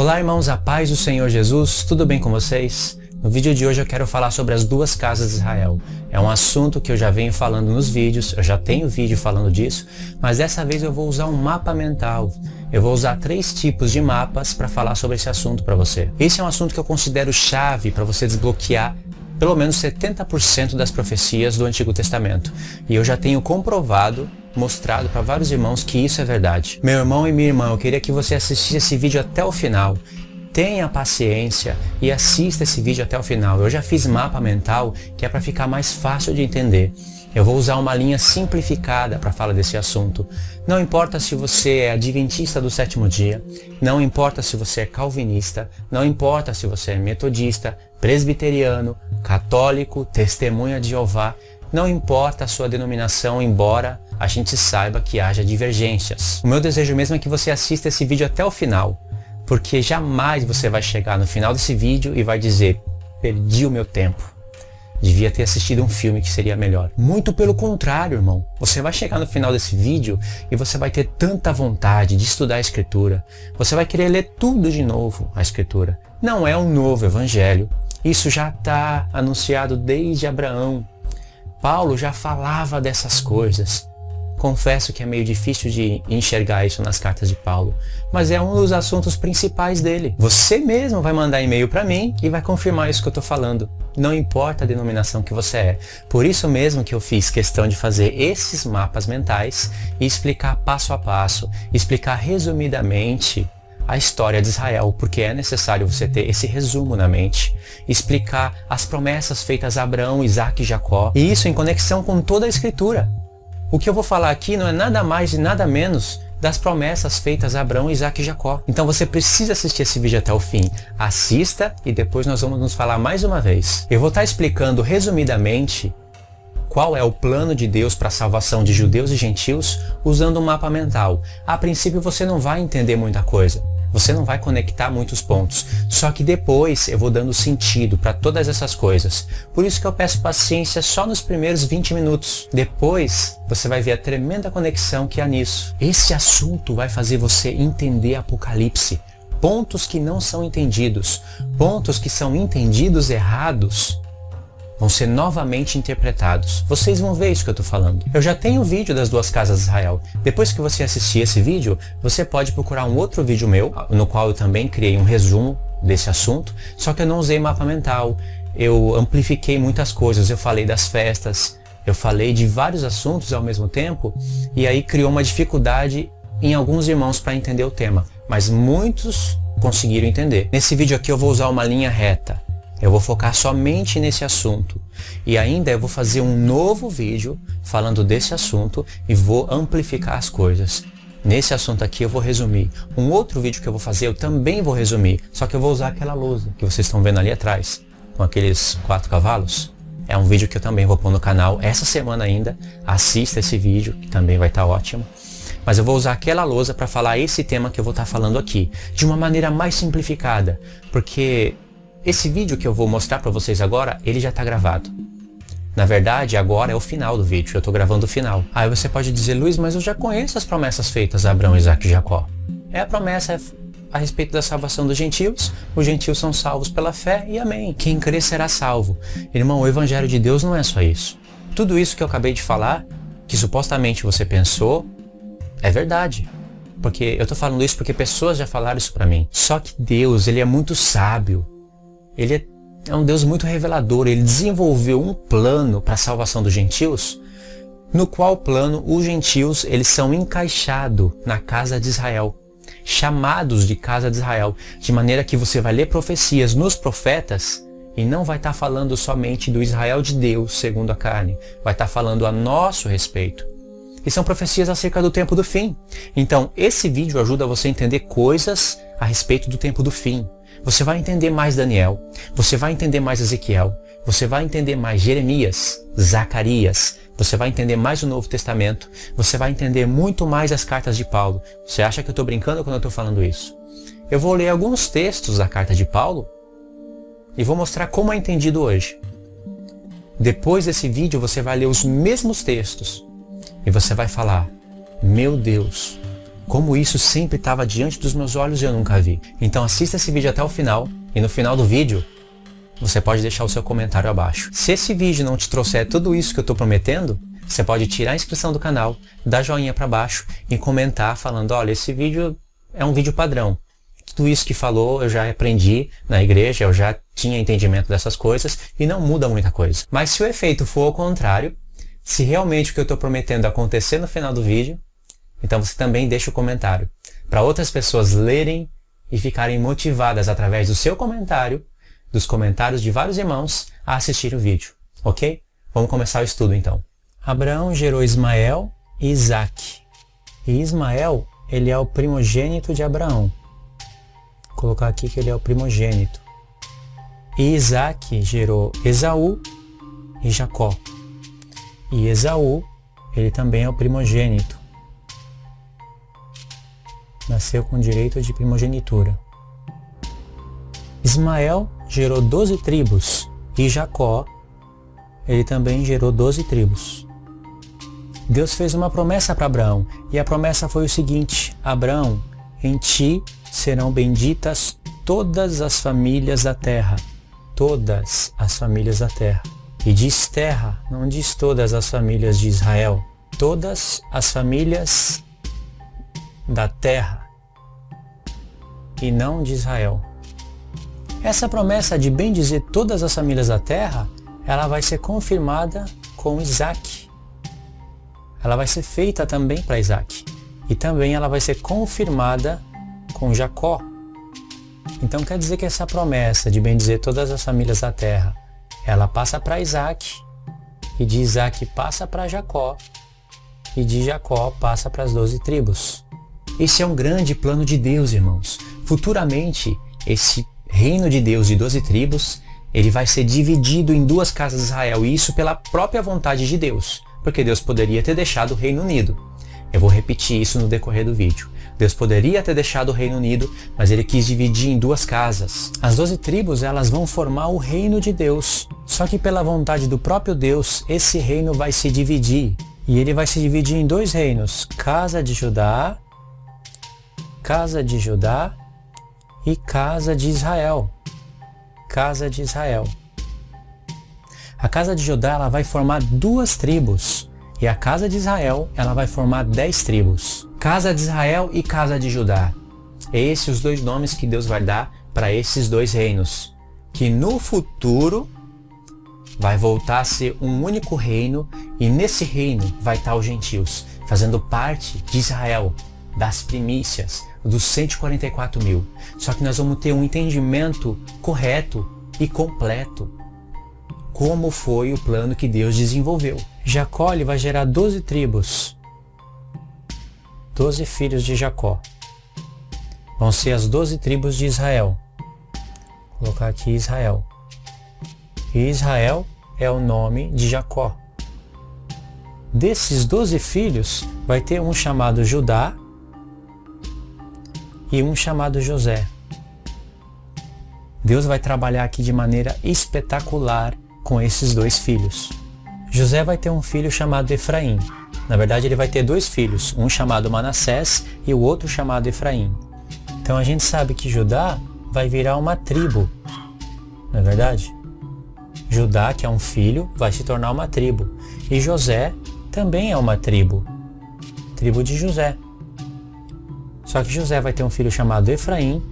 Olá irmãos, a paz do Senhor Jesus, tudo bem com vocês? No vídeo de hoje eu quero falar sobre as duas casas de Israel. É um assunto que eu já venho falando nos vídeos, eu já tenho vídeo falando disso, mas dessa vez eu vou usar um mapa mental. Eu vou usar 3 tipos de mapas para falar sobre esse assunto para você. Esse é um assunto que eu considero chave para você desbloquear pelo menos 70% das profecias do Antigo Testamento. E eu já tenho comprovado, mostrado para vários irmãos que isso é verdade. Meu irmão e minha irmã, eu queria que você assistisse esse vídeo até o final. Tenha paciência e assista esse vídeo até o final. Eu já fiz mapa mental que é para ficar mais fácil de entender. Eu vou usar uma linha simplificada para falar desse assunto. Não importa se você é adventista do sétimo dia, não importa se você é calvinista, não importa se você é metodista, presbiteriano, católico, testemunha de Jeová, não importa a sua denominação, embora a gente saiba que haja divergências. O meu desejo mesmo é que você assista esse vídeo até o final, porque jamais você vai chegar no final desse vídeo e vai dizer: perdi o meu tempo. Devia ter assistido um filme que seria melhor. Muito pelo contrário, irmão. Você vai chegar no final desse vídeo e você vai ter tanta vontade de estudar a Escritura. Você vai querer ler tudo de novo, a Escritura. Não é um novo evangelho. Isso já está anunciado desde Abraão. Paulo já falava dessas coisas. Confesso que é meio difícil de enxergar isso nas cartas de Paulo, mas é um dos assuntos principais dele. Você mesmo vai mandar e-mail para mim e vai confirmar isso que eu estou falando. Não importa a denominação que você é. Por isso mesmo que eu fiz questão de fazer esses mapas mentais e explicar passo a passo, explicar resumidamente a história de Israel, porque é necessário você ter esse resumo na mente, explicar as promessas feitas a Abraão, Isaac e Jacó, e isso em conexão com toda a Escritura. O que eu vou falar aqui não é nada mais e nada menos das promessas feitas a Abraão, Isaac e Jacó. Então você precisa assistir esse vídeo até o fim. Assista e depois nós vamos nos falar mais uma vez. Eu vou estar explicando resumidamente qual é o plano de Deus para a salvação de judeus e gentios usando um mapa mental. A princípio você não vai entender muita coisa. Você não vai conectar muitos pontos. Só que depois eu vou dando sentido para todas essas coisas. Por isso que eu peço paciência só nos primeiros 20 minutos. Depois você vai ver a tremenda conexão que há nisso. Esse assunto vai fazer você entender Apocalipse. Pontos que não são entendidos. Pontos que são entendidos errados vão ser novamente interpretados. Vocês vão ver isso que eu estou falando. Eu já tenho o vídeo das duas casas de Israel. Depois que você assistir esse vídeo, você pode procurar um outro vídeo meu, no qual eu também criei um resumo desse assunto, só que eu não usei mapa mental. Eu amplifiquei muitas coisas, eu falei das festas, eu falei de vários assuntos ao mesmo tempo, e aí criou uma dificuldade em alguns irmãos para entender o tema, mas muitos conseguiram entender. Nesse vídeo aqui eu vou usar uma linha reta. Eu vou focar somente nesse assunto. E ainda eu vou fazer um novo vídeo falando desse assunto e vou amplificar as coisas. Nesse assunto aqui eu vou resumir. Um outro vídeo que eu vou fazer eu também vou resumir. Só que eu vou usar aquela lousa que vocês estão vendo ali atrás, com aqueles 4 cavalos. É um vídeo que eu também vou pôr no canal essa semana ainda. Assista esse vídeo, que também vai estar ótimo. Mas eu vou usar aquela lousa para falar esse tema que eu vou estar falando aqui, de uma maneira mais simplificada. Porque esse vídeo que eu vou mostrar para vocês agora, ele já está gravado. Na verdade, agora é o final do vídeo, eu estou gravando o final. Aí você pode dizer: Luiz, mas eu já conheço as promessas feitas a Abraão, Isaac e Jacó. A promessa é a respeito da salvação dos gentios, os gentios são salvos pela fé e amém. Quem crer será salvo. Irmão, o evangelho de Deus não é só isso. Tudo isso que eu acabei de falar, que supostamente você pensou, é verdade. Porque eu estou falando isso porque pessoas já falaram isso para mim. Só que Deus, ele é muito sábio. Ele é um Deus muito revelador. Ele desenvolveu um plano para a salvação dos gentios, no qual plano os gentios eles são encaixados na casa de Israel, chamados de casa de Israel, de maneira que você vai ler profecias nos profetas e não vai estar falando somente do Israel de Deus segundo a carne, vai estar falando a nosso respeito. E são profecias acerca do tempo do fim. Então esse vídeo ajuda você a entender coisas a respeito do tempo do fim. Você vai entender mais Daniel, você vai entender mais Ezequiel, você vai entender mais Jeremias, Zacarias, você vai entender mais o Novo Testamento, você vai entender muito mais as cartas de Paulo. Você acha que eu estou brincando quando eu estou falando isso? Eu vou ler alguns textos da carta de Paulo e vou mostrar como é entendido hoje. Depois desse vídeo você vai ler os mesmos textos e você vai falar: meu Deus, Como isso sempre estava diante dos meus olhos e eu nunca vi. Então assista esse vídeo até o final e no final do vídeo você pode deixar o seu comentário abaixo. Se esse vídeo não te trouxer tudo isso que eu estou prometendo, você pode tirar a inscrição do canal, dar joinha para baixo e comentar falando, olha, esse vídeo é um vídeo padrão. Tudo isso que falou eu já aprendi na igreja, eu já tinha entendimento dessas coisas e não muda muita coisa. Mas se o efeito for ao contrário, se realmente o que eu estou prometendo acontecer no final do vídeo, então você também deixa o comentário para outras pessoas lerem e ficarem motivadas através do seu comentário, dos comentários de vários irmãos, a assistir o vídeo, ok? Vamos começar o estudo então. Abraão gerou Ismael e Isaque. E Ismael, ele é o primogênito de Abraão. Vou colocar aqui que ele é o primogênito. E Isaque gerou Esaú e Jacó. E Esaú, ele também é o primogênito. Nasceu com direito de primogenitura. Ismael gerou 12 tribos e Jacó, ele também gerou 12 tribos. Deus fez uma promessa para Abraão e a promessa foi o seguinte: Abraão, em ti serão benditas todas as famílias da terra. Todas as famílias da terra. E diz terra, não diz todas as famílias de Israel. Todas as famílias da terra e não de Israel. Essa promessa de bendizer todas as famílias da terra, ela vai ser confirmada com Isaque. Ela vai ser feita também para Isaque. E também ela vai ser confirmada com Jacó. Então quer dizer que essa promessa de bendizer todas as famílias da terra, ela passa para Isaque, e de Isaque passa para Jacó, e de Jacó passa para as 12 tribos. Esse é um grande plano de Deus, irmãos. Futuramente, esse reino de Deus de 12 tribos, ele vai ser dividido em duas casas de Israel, e isso pela própria vontade de Deus, porque Deus poderia ter deixado o Reino Unido. Eu vou repetir isso no decorrer do vídeo. Deus poderia ter deixado o Reino Unido, mas ele quis dividir em duas casas. As 12 tribos, elas vão formar o reino de Deus. Só que pela vontade do próprio Deus, esse reino vai se dividir. E ele vai se dividir em dois reinos: casa de Judá e casa de Israel. Casa de Israel. A casa de Judá, ela vai formar 2 tribos. E a casa de Israel, ela vai formar 10 tribos. Casa de Israel e casa de Judá. Esses os 2 nomes que Deus vai dar para esses 2 reinos. Que no futuro vai voltar a ser um único reino, e nesse reino vai estar os gentios, fazendo parte de Israel, das primícias, dos 144 mil. Só que nós vamos ter um entendimento correto e completo. Como foi o plano que Deus desenvolveu. Jacó, ele vai gerar 12 tribos. 12 filhos de Jacó. Vão ser as 12 tribos de Israel. Vou colocar aqui Israel. E Israel é o nome de Jacó. Desses 12 filhos, vai ter um chamado Judá e um chamado José. Deus vai trabalhar aqui de maneira espetacular com esses 2 filhos. José vai ter um filho chamado Efraim. Na verdade, ele vai ter 2 filhos, um chamado Manassés e o outro chamado Efraim. Então a gente sabe que Judá vai virar uma tribo, não é verdade? Judá, que é um filho, vai se tornar uma tribo. E José também é uma tribo. Tribo de José. Só que José vai ter um filho chamado Efraim,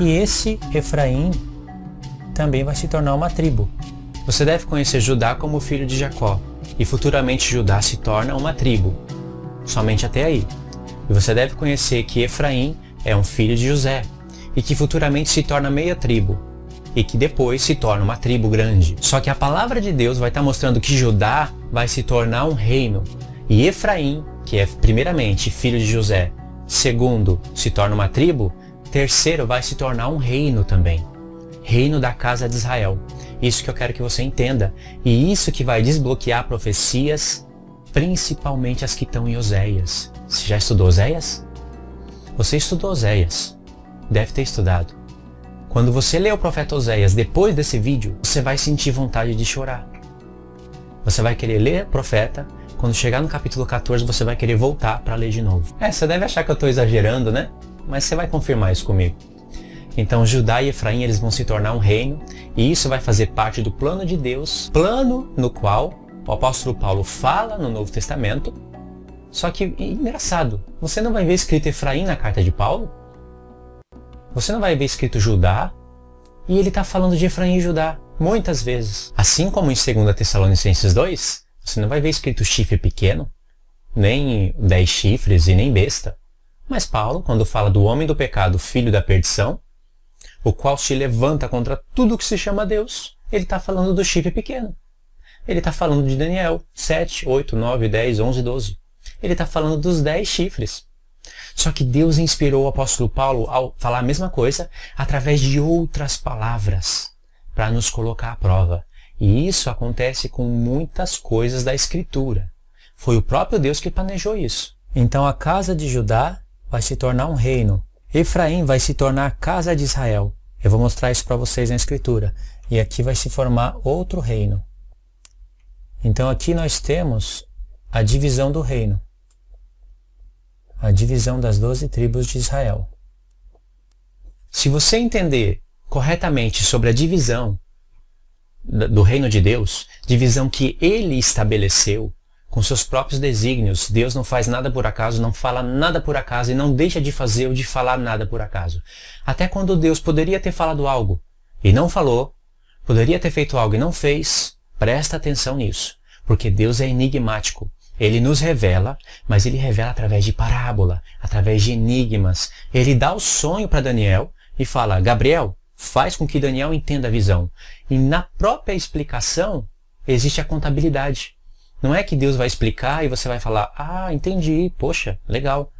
e esse Efraim também vai se tornar uma tribo. Você deve conhecer Judá como filho de Jacó, e futuramente Judá se torna uma tribo. Somente até aí. E você deve conhecer que Efraim é um filho de José, e que futuramente se torna meia tribo, e que depois se torna uma tribo grande. Só que a palavra de Deus vai estar mostrando que Judá vai se tornar um reino, e Efraim, que é primeiramente filho de José, segundo se torna uma tribo, terceiro vai se tornar um reino também. Reino da casa de Israel. Isso que eu quero que você entenda, e isso que vai desbloquear profecias, principalmente as que estão em Oséias. Você já estudou Oséias? Você estudou Oséias, deve ter estudado. Quando você lê o profeta Oséias depois desse vídeo, você vai sentir vontade de chorar. Você vai querer ler o profeta. quando chegar no capítulo 14 você vai querer voltar para ler de novo. Você deve achar que eu estou exagerando, né? Mas você vai confirmar isso comigo. Então Judá e Efraim eles vão se tornar um reino, e isso vai fazer parte do plano de Deus, plano no qual o apóstolo Paulo fala no Novo Testamento. Só que, engraçado, você não vai ver escrito Efraim na carta de Paulo, você não vai ver escrito Judá, e ele está falando de Efraim e Judá muitas vezes. Assim como em 2 Tessalonicenses 2, você não vai ver escrito chifre pequeno, nem 10 chifres e nem besta. Mas Paulo, quando fala do homem do pecado, filho da perdição, o qual se levanta contra tudo que se chama Deus, ele está falando do chifre pequeno. Ele está falando de Daniel 7, 8, 9, 10, 11, 12. Ele está falando dos 10 chifres. Só que Deus inspirou o apóstolo Paulo a falar a mesma coisa através de outras palavras para nos colocar à prova. E isso acontece com muitas coisas da Escritura. Foi o próprio Deus que planejou isso. Então a casa de Judá vai se tornar um reino. Efraim vai se tornar a casa de Israel. Eu vou mostrar isso para vocês na Escritura. E aqui vai se formar outro reino. Então aqui nós temos a divisão do reino. A divisão das 12 tribos de Israel. Se você entender corretamente sobre a divisão do reino de Deus, divisão que Ele estabeleceu com seus próprios desígnios, Deus não faz nada por acaso, não fala nada por acaso e não deixa de fazer ou de falar nada por acaso. Até quando Deus poderia ter falado algo e não falou, poderia ter feito algo e não fez, presta atenção nisso, porque Deus é enigmático. Ele nos revela, mas Ele revela através de parábola, através de enigmas. Ele dá o sonho para Daniel e fala, Gabriel, faz com que Daniel entenda a visão. E na própria explicação existe a contabilidade. Não é que Deus vai explicar e você vai falar, entendi, poxa, legal.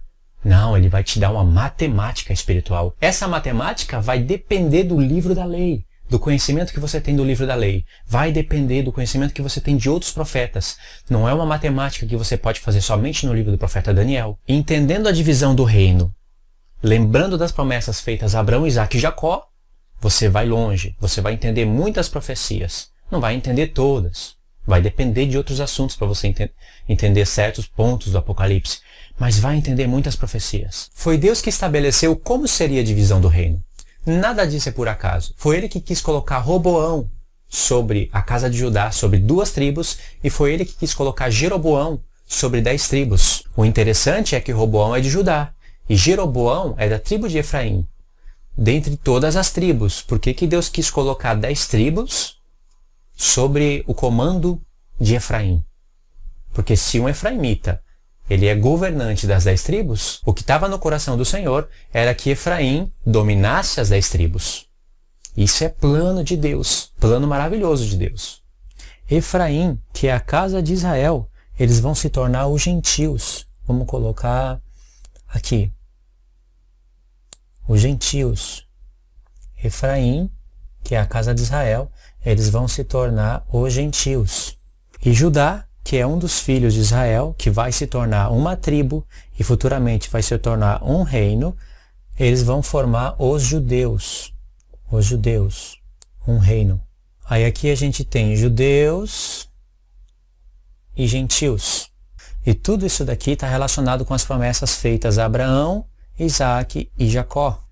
Não, Ele vai te dar uma matemática espiritual. Essa matemática vai depender do livro da lei. Do conhecimento que você tem do livro da lei. Vai depender do conhecimento que você tem de outros profetas. Não é uma matemática que você pode fazer somente no livro do profeta Daniel. Entendendo a divisão do reino, lembrando das promessas feitas a Abraão, Isaque e Jacó, você vai longe. Você vai entender muitas profecias. Não vai entender todas. Vai depender de outros assuntos para você entender certos pontos do Apocalipse. Mas vai entender muitas profecias. Foi Deus que estabeleceu como seria a divisão do reino. Nada disso é por acaso. Foi Ele que quis colocar Roboão sobre a casa de Judá, sobre 2 tribos, e foi Ele que quis colocar Jeroboão sobre 10 tribos. O interessante é que Roboão é de Judá, e Jeroboão é da tribo de Efraim. Dentre todas as tribos, por que Deus quis colocar 10 tribos sobre o comando de Efraim? Porque se um efraimita ele é governante das 10 tribos, o que estava no coração do Senhor era que Efraim dominasse as 10 tribos. Isso é plano de Deus, plano maravilhoso de Deus. Efraim, que é a casa de Israel, eles vão se tornar os gentios. Vamos colocar aqui. Os gentios. Efraim, que é a casa de Israel, eles vão se tornar os gentios. E Judá, que é um dos filhos de Israel, que vai se tornar uma tribo e futuramente vai se tornar um reino, eles vão formar os judeus. Os judeus. Um reino. Aí aqui a gente tem judeus e gentios. E tudo isso daqui está relacionado com as promessas feitas a Abraão, Isaque e Jacó.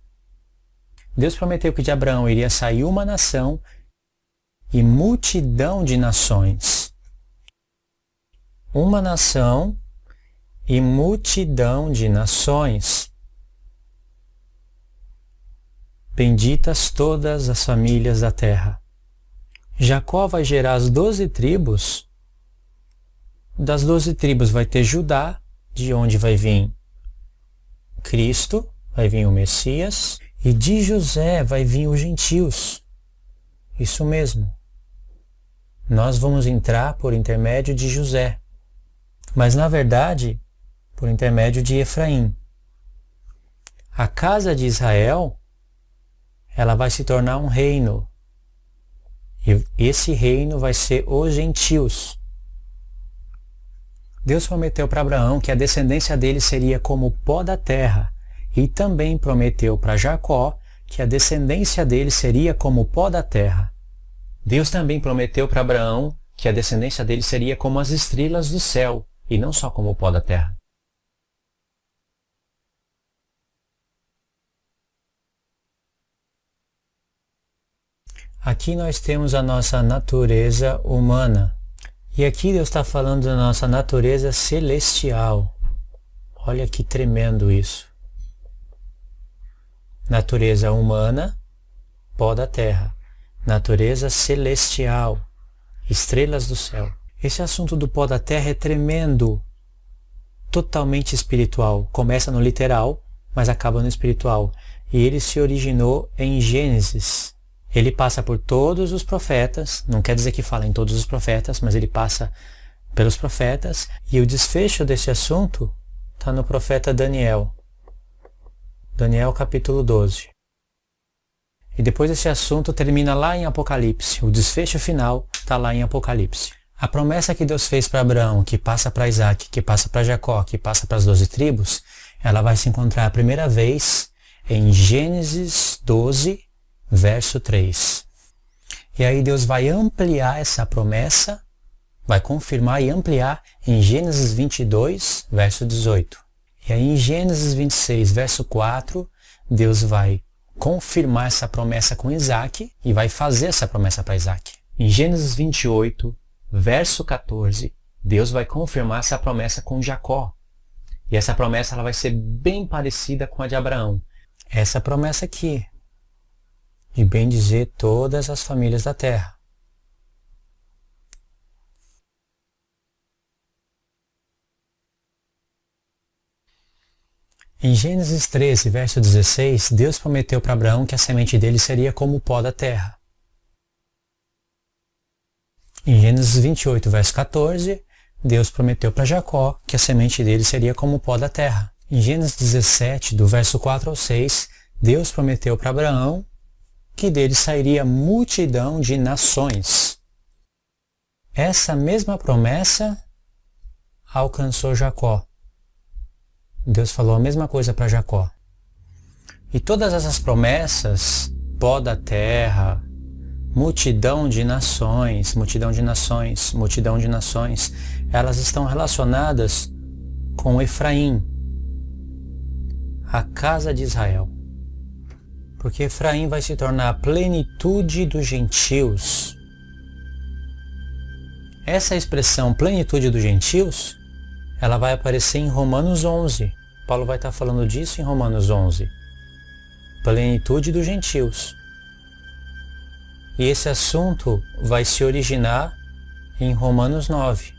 Deus prometeu que de Abraão iria sair uma nação e multidão de nações. Uma nação e multidão de nações. Benditas todas as famílias da terra. Jacó vai gerar as 12 tribos. Das 12 tribos vai ter Judá, de onde vai vir Cristo, vai vir o Messias. E de José vai vir os gentios. Isso mesmo. Nós vamos entrar por intermédio de José. Mas, na verdade, por intermédio de Efraim. A casa de Israel, ela vai se tornar um reino. E esse reino vai ser os gentios. Deus prometeu para Abraão que a descendência dele seria como o pó da terra. E também prometeu para Jacó que a descendência dele seria como o pó da terra. Deus também prometeu para Abraão que a descendência dele seria como as estrelas do céu. e não só como o pó da terra. Aqui nós temos a nossa natureza humana. E aqui Deus está falando da nossa natureza celestial. Olha que tremendo isso. Natureza humana, pó da terra. Natureza celestial, estrelas do céu. Esse assunto do pó da terra é tremendo, totalmente espiritual. Começa no literal, mas acaba no espiritual. E ele se originou em Gênesis. Ele passa por todos os profetas, não quer dizer que fala em todos os profetas, mas ele passa pelos profetas, e o desfecho desse assunto está no profeta Daniel. Daniel capítulo 12. E depois esse assunto termina lá em Apocalipse. O desfecho final está lá em Apocalipse. A promessa que Deus fez para Abraão, que passa para Isaac, que passa para Jacó, que passa para as 12 tribos, ela vai se encontrar a primeira vez em Gênesis 12, verso 3. E aí Deus vai ampliar essa promessa, vai confirmar e ampliar em Gênesis 22, verso 18. E aí em Gênesis 26, verso 4, Deus vai confirmar essa promessa com Isaac e vai fazer essa promessa para Isaac. Em Gênesis 28, verso 14, Deus vai confirmar essa promessa com Jacó. E essa promessa ela vai ser bem parecida com a de Abraão. Essa promessa aqui, de bendizer todas as famílias da terra. Em Gênesis 13, verso 16, Deus prometeu para Abraão que a semente dele seria como o pó da terra. Em Gênesis 28, verso 14, Deus prometeu para Jacó que a semente dele seria como o pó da terra. Em Gênesis 17, do verso 4 ao 6, Deus prometeu para Abraão que dele sairia multidão de nações. Essa mesma promessa alcançou Jacó. Deus falou a mesma coisa para Jacó. E todas essas promessas, pó da terra, multidão de nações, multidão de nações, multidão de nações, elas estão relacionadas com Efraim, a casa de Israel. Porque Efraim vai se tornar a plenitude dos gentios. Essa expressão plenitude dos gentios, ela vai aparecer em Romanos 11. Paulo vai estar falando disso em Romanos 11. Plenitude dos gentios. E esse assunto vai se originar em Romanos 9.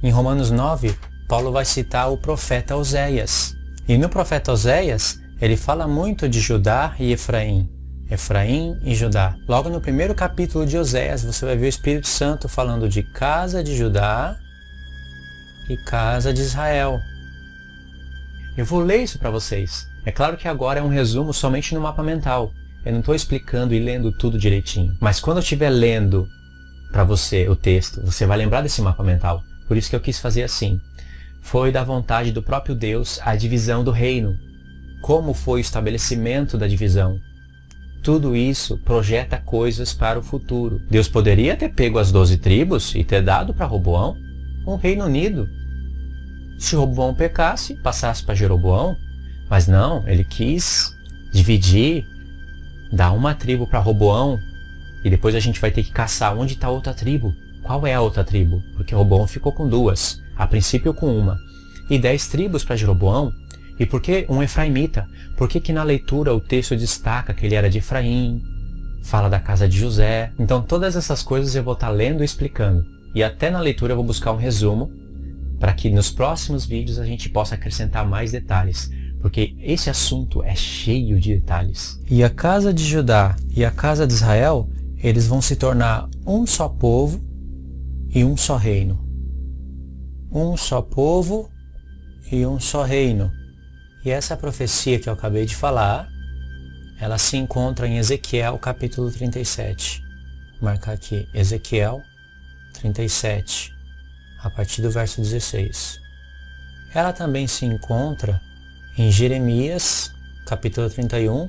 Em Romanos 9, Paulo vai citar o profeta Oséias. E no profeta Oséias, ele fala muito de Judá e Efraim. Efraim e Judá. Logo no primeiro capítulo de Oséias, você vai ver o Espírito Santo falando de casa de Judá e casa de Israel. Eu vou ler isso para vocês. É claro que agora é um resumo somente no mapa mental. Eu não estou explicando e lendo tudo direitinho. Mas quando eu estiver lendo para você o texto, você vai lembrar desse mapa mental. Por isso que eu quis fazer assim. Foi da vontade do próprio Deus a divisão do reino. Como foi o estabelecimento da divisão? Tudo isso projeta coisas para o futuro. Deus poderia ter pego as 12 tribos e ter dado para Roboão um reino unido. Se Roboão pecasse, passasse para Jeroboão. Mas não, ele quis dividir, dar uma tribo para Roboão e depois a gente vai ter que caçar onde está a outra tribo. Qual é a outra tribo? Porque Roboão ficou com 2, a princípio com 1. E 10 tribos para Jeroboão. E por que um efraimita? Por que na leitura o texto destaca que ele era de Efraim, fala da casa de José? Então todas essas coisas eu vou estar lendo e explicando. E até na leitura eu vou buscar um resumo, para que nos próximos vídeos a gente possa acrescentar mais detalhes. Porque esse assunto é cheio de detalhes. E a casa de Judá e a casa de Israel, eles vão se tornar um só povo e um só reino. Um só povo e um só reino. E essa profecia que eu acabei de falar, ela se encontra em Ezequiel capítulo 37. Vou marcar aqui, Ezequiel 37, a partir do verso 16. Ela também se encontra em Jeremias capítulo 31,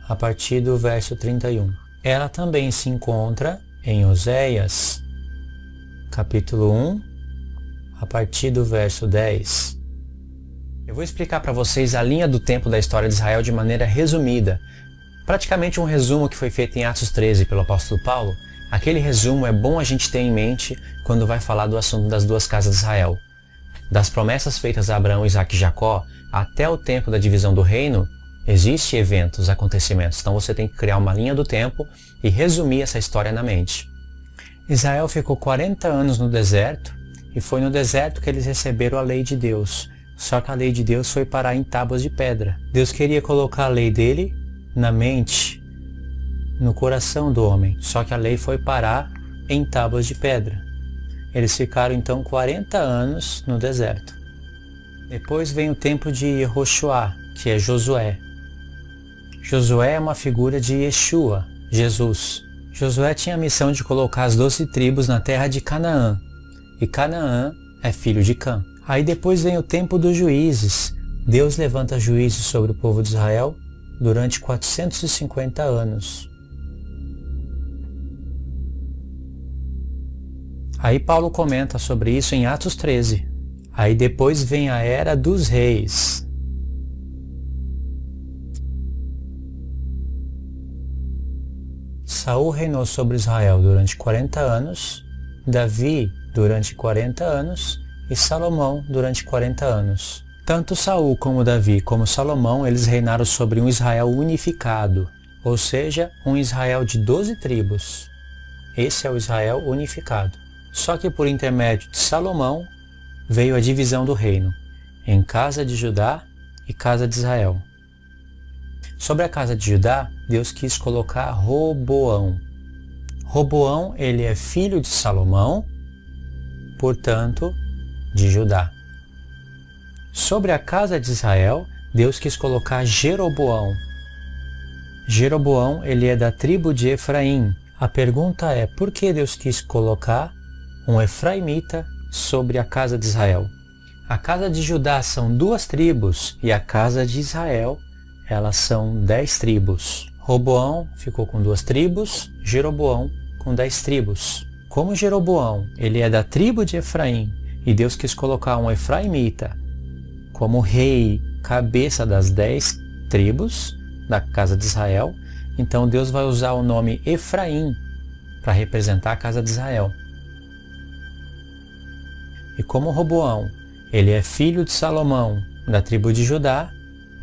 a partir do verso 31. Ela também se encontra em Oséias capítulo 1, a partir do verso 10. Eu vou explicar para vocês a linha do tempo da história de Israel de maneira resumida. Praticamente um resumo que foi feito em Atos 13 pelo apóstolo Paulo. Aquele resumo é bom a gente ter em mente quando vai falar do assunto das duas casas de Israel. Das promessas feitas a Abraão, Isaque e Jacó, até o tempo da divisão do reino, existem eventos, acontecimentos. Então você tem que criar uma linha do tempo e resumir essa história na mente. Israel ficou 40 anos no deserto, e foi no deserto que eles receberam a lei de Deus. Só que a lei de Deus foi parar em tábuas de pedra. Deus queria colocar a lei dele na mente, no coração do homem. Só que a lei foi parar em tábuas de pedra. Eles ficaram então 40 anos no deserto. Depois vem o tempo de Yehoshua, que é Josué. Josué é uma figura de Yeshua, Jesus. Josué tinha a missão de colocar as 12 tribos na terra de Canaã. E Canaã é filho de Cã. Aí depois vem o tempo dos juízes. Deus levanta juízes sobre o povo de Israel durante 450 anos. Aí Paulo comenta sobre isso em Atos 13. Aí depois vem a era dos reis. Saul reinou sobre Israel durante 40 anos, Davi durante 40 anos e Salomão durante 40 anos. Tanto Saul como Davi como Salomão, eles reinaram sobre um Israel unificado, ou seja, um Israel de 12 tribos. Esse é o Israel unificado. Só que por intermédio de Salomão veio a divisão do reino, em casa de Judá e casa de Israel. Sobre a casa de Judá, Deus quis colocar Roboão. Roboão, ele é filho de Salomão, portanto, de Judá. Sobre a casa de Israel, Deus quis colocar Jeroboão. Jeroboão, ele é da tribo de Efraim. A pergunta é, por que Deus quis colocar um efraimita sobre a casa de Israel? A casa de Judá são 2 tribos e a casa de Israel, elas são 10 tribos. Roboão ficou com 2 tribos, Jeroboão com 10 tribos. Como Jeroboão, ele é da tribo de Efraim e Deus quis colocar um efraimita como rei, cabeça das 10 tribos da casa de Israel, então Deus vai usar o nome Efraim para representar a casa de Israel. E como Roboão, ele é filho de Salomão, da tribo de Judá,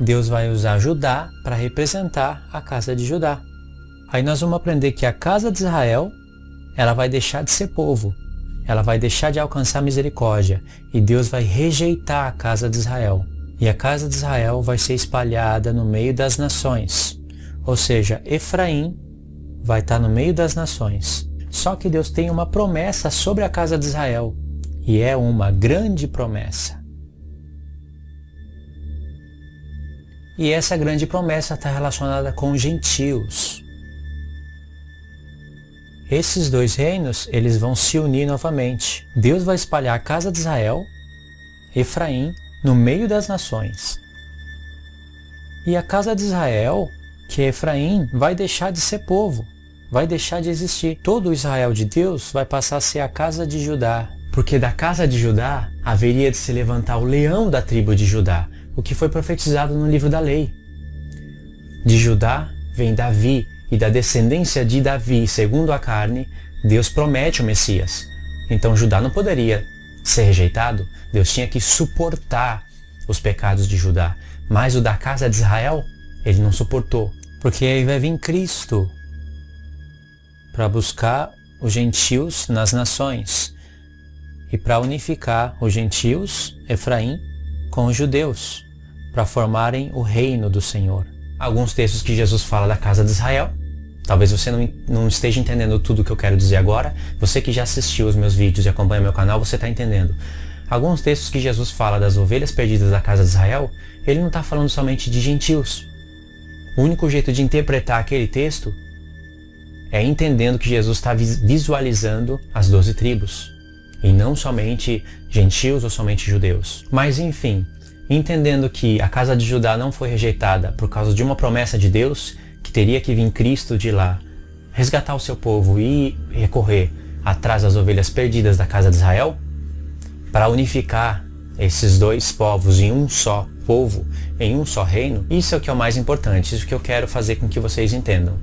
Deus vai usar Judá para representar a casa de Judá. Aí nós vamos aprender que a casa de Israel, ela vai deixar de ser povo, ela vai deixar de alcançar misericórdia, e Deus vai rejeitar a casa de Israel. E a casa de Israel vai ser espalhada no meio das nações. Ou seja, Efraim vai estar no meio das nações. Só que Deus tem uma promessa sobre a casa de Israel. E é uma grande promessa. E essa grande promessa está relacionada com os gentios. Esses 2 reinos, eles vão se unir novamente. Deus vai espalhar a casa de Israel, Efraim, no meio das nações. E a casa de Israel, que é Efraim, vai deixar de ser povo, vai deixar de existir. Todo o Israel de Deus vai passar a ser a casa de Judá. Porque da casa de Judá haveria de se levantar o leão da tribo de Judá, o que foi profetizado no livro da lei. De Judá vem Davi, e da descendência de Davi, segundo a carne, Deus promete o Messias. Então Judá não poderia ser rejeitado, Deus tinha que suportar os pecados de Judá. Mas o da casa de Israel, ele não suportou, porque aí vai vir Cristo para buscar os gentios nas nações e para unificar os gentios, Efraim, com os judeus, para formarem o reino do Senhor. Alguns textos que Jesus fala da casa de Israel, talvez você não esteja entendendo tudo o que eu quero dizer agora. Você que já assistiu os meus vídeos e acompanha meu canal, você está entendendo. Alguns textos que Jesus fala das ovelhas perdidas da casa de Israel, ele não está falando somente de gentios. O único jeito de interpretar aquele texto é entendendo que Jesus está visualizando as 12 tribos, e não somente gentios ou somente judeus. Mas enfim, entendendo que a casa de Judá não foi rejeitada por causa de uma promessa de Deus, que teria que vir Cristo de lá, resgatar o seu povo e recorrer atrás das ovelhas perdidas da casa de Israel? Para unificar esses dois povos em um só povo, em um só reino? Isso é o que é o mais importante, isso que eu quero fazer com que vocês entendam.